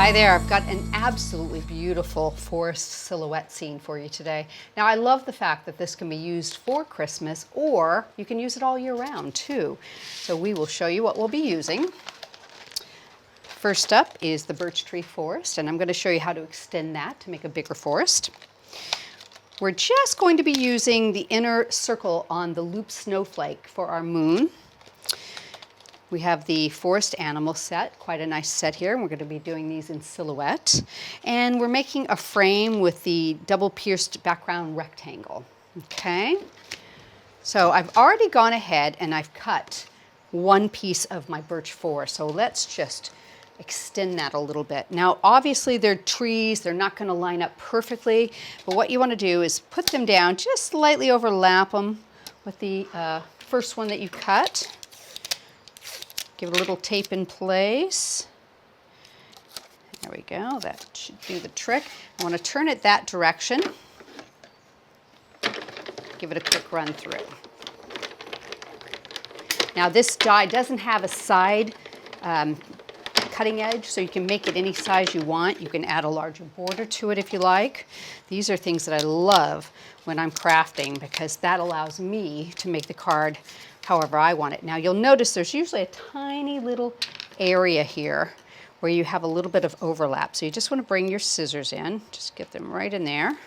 Hi there, I've got an absolutely beautiful forest silhouette scene for you today. Now I love the fact that this can be used for Christmas, or you can use it all year round too. So we will show you what we'll be using. First up is the birch tree forest, and I'm going to show you how to extend that to make a bigger forest. We're just going to be using the inner circle on the loop snowflake for our moon. We have the forest animal set, quite a nice set here, and we're going to be doing these in silhouette. And we're making a frame with the double pierced background rectangle. Okay, so I've already gone ahead and I've cut one piece of my birch forest, so let's just extend that a little bit. Now obviously they're trees, they're not going to line up perfectly, but what you want to do is put them down, just slightly overlap them with the first one that you cut. Give it a little tape in place. There we go, that should do the trick. I want to turn it that direction. Give it a quick run through. Now this die doesn't have a side cutting edge, so you can make it any size you want. You can add a larger border to it if you like. These are things that I love when I'm crafting because that allows me to make the card however I want it. Now you'll notice there's usually a tiny little area here where you have a little bit of overlap. So you just want to bring your scissors in, just get them right in there,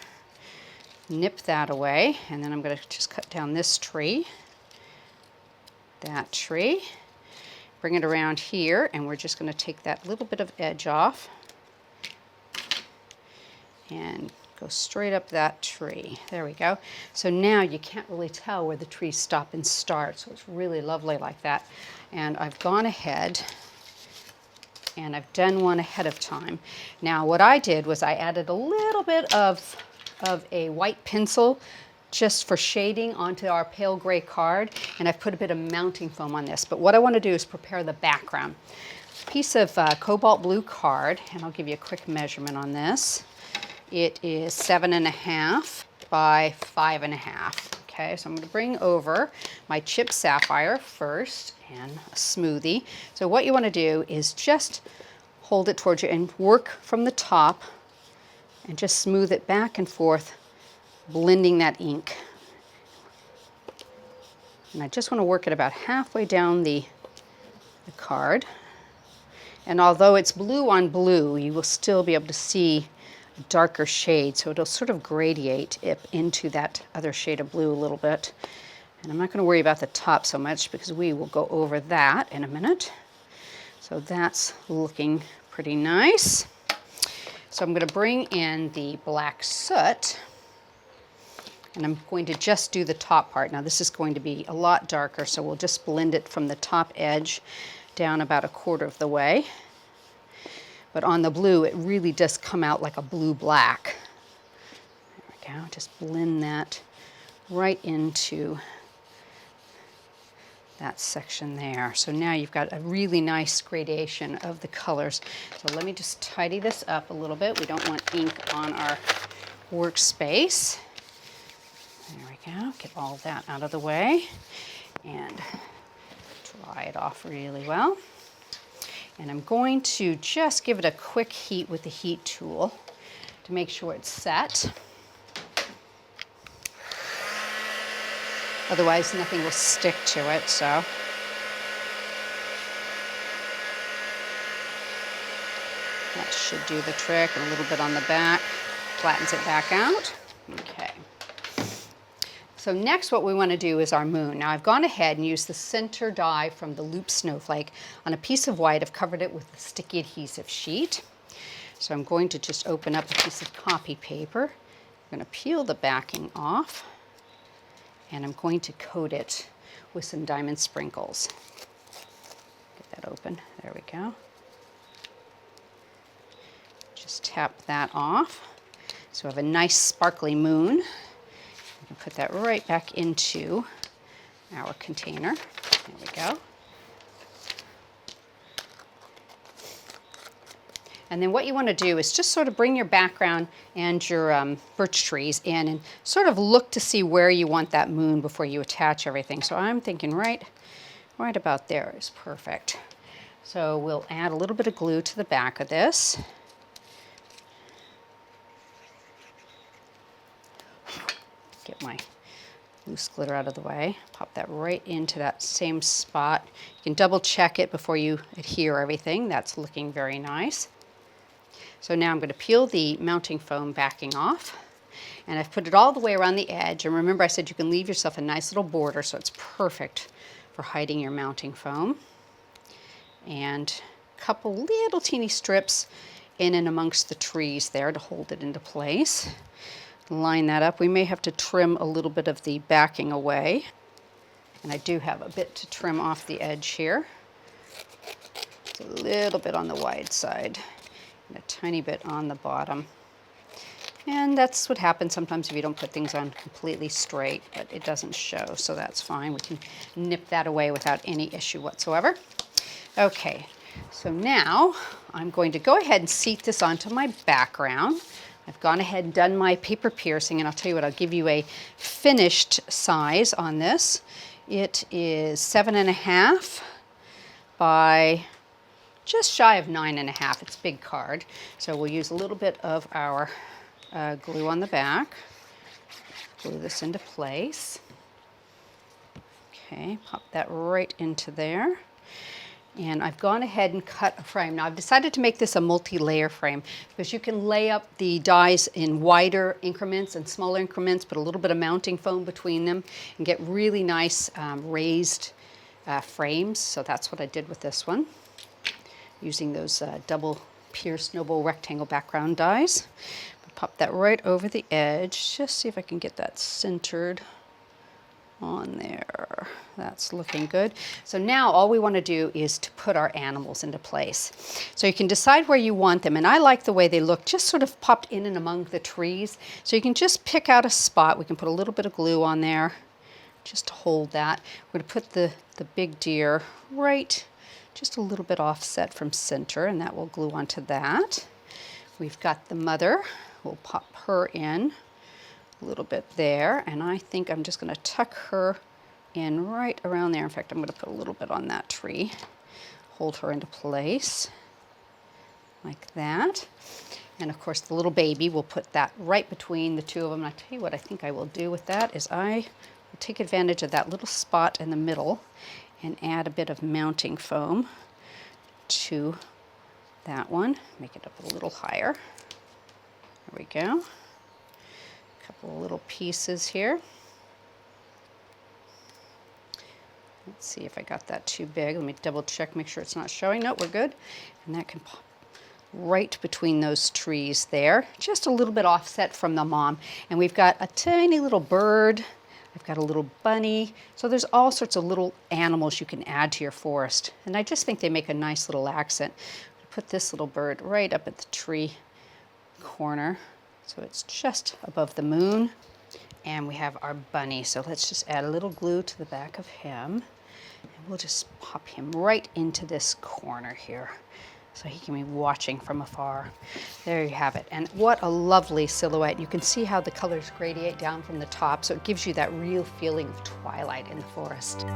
nip that away, and then I'm going to just cut down this tree, that tree, bring it around here, and we're just going to take that little bit of edge off and go straight up that tree. There we go. So now you can't really tell where the trees stop and start, so it's really lovely like that. And I've gone ahead and I've done one ahead of time. Now what I did was I added a little bit of a white pencil just for shading onto our pale gray card, and I've put a bit of mounting foam on this. But what I want to do is prepare the background. A piece of cobalt blue card, and I'll give you a quick measurement on this. It is 7.5 by 5.5. Okay, so I'm going to bring over my chipped sapphire first and a smoothie. So what you want to do is just hold it towards you and work from the top and just smooth it back and forth, blending that ink. And I just want to work it about halfway down the card. And although it's blue on blue, you will still be able to see a darker shade, so it'll sort of gradiate it into that other shade of blue a little bit. And I'm not going to worry about the top so much because we will go over that in a minute. So that's looking pretty nice. So I'm going to bring in the black soot, and I'm going to just do the top part. Now this is going to be a lot darker, so we'll just blend it from the top edge down about 1/4 of the way. But on the blue, it really does come out like a blue-black. There we go, just blend that right into that section there. So now you've got a really nice gradation of the colors. So let me just tidy this up a little bit. We don't want ink on our workspace. There we go, get all that out of the way and dry it off really well. And I'm going to just give it a quick heat with the heat tool to make sure it's set. Otherwise nothing will stick to it, so. That should do the trick, and a little bit on the back, flattens it back out. Okay. So next what we want to do is our moon. Now I've gone ahead and used the center die from the loop snowflake on a piece of white. I've covered it with a sticky adhesive sheet. So I'm going to just open up a piece of copy paper. I'm going to peel the backing off, and I'm going to coat it with some diamond sprinkles. Get that open. There we go. Just tap that off. So I have a nice sparkly moon. We can put that right back into our container. There we go. And then what you want to do is just sort of bring your background and your birch trees in and sort of look to see where you want that moon before you attach everything. So I'm thinking right about there is perfect. So we'll add a little bit of glue to the back of this. get my loose glitter out of the way. Pop that right into that same spot. You can double check it before you adhere everything. That's looking very nice. So now I'm going to peel the mounting foam backing off. And I've put it all the way around the edge. And remember I said you can leave yourself a nice little border, so it's perfect for hiding your mounting foam. And a couple little teeny strips in and amongst the trees there to hold it into place. Line that up. We may have to trim a little bit of the backing away. And I do have a bit to trim off the edge here. It's a little bit on the wide side and a tiny bit on the bottom. And that's what happens sometimes if you don't put things on completely straight, but it doesn't show, so that's fine. We can nip that away without any issue whatsoever. Okay, so now I'm going to go ahead and seat this onto my background. I've gone ahead and done my paper piercing, and I'll tell you what, I'll give you a finished size on this. It is 7.5 by just shy of 9.5. It's a big card, so we'll use a little bit of our glue on the back. Glue this into place. Okay, pop that right into there. And I've gone ahead and cut a frame. Now I've decided to make this a multi-layer frame because you can lay up the dies in wider increments and smaller increments, put a little bit of mounting foam between them and get really nice raised frames. So that's what I did with this one, using those double pierced noble rectangle background dies. Pop that right over the edge. Just see if I can get that centered on there. That's looking good. So now all we want to do is to put our animals into place. So you can decide where you want them, and I like the way they look just sort of popped in and among the trees. So you can just pick out a spot. We can put a little bit of glue on there just to hold that. We're going to put the big deer right just a little bit offset from center, and that will glue onto that. We've got the mother. We'll pop her in a little bit there, and I think I'm just going to tuck her in right around there. In fact, I'm going to put a little bit on that tree, hold her into place like that. And of course the little baby, we'll put that right between the two of them. And I'll tell you what I think I will do with that is I will take advantage of that little spot in the middle and add a bit of mounting foam to that one. Make it up a little higher. There we go. A couple of little pieces here. Let's see if I got that too big. Let me double check, make sure it's not showing. No, we're good. And that can pop right between those trees there. Just a little bit offset from the mom. And we've got a tiny little bird. I've got a little bunny. So there's all sorts of little animals you can add to your forest. And I just think they make a nice little accent. Put this little bird right up at the tree corner, so it's just above the moon. And we have our bunny, so let's just add a little glue to the back of him, and we'll just pop him right into this corner here so he can be watching from afar. There you have it, and what a lovely silhouette. You can see how the colors gradiate down from the top, so it gives you that real feeling of twilight in the forest.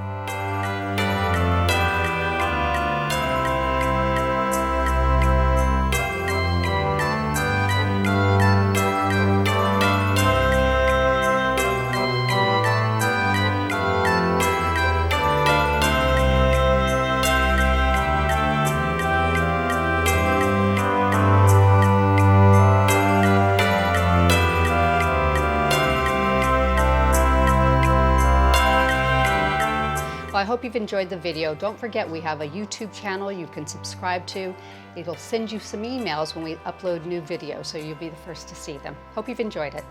I hope you've enjoyed the video. Don't forget we have a YouTube channel you can subscribe to. It'll send you some emails when we upload new videos, so you'll be the first to see them. Hope you've enjoyed it.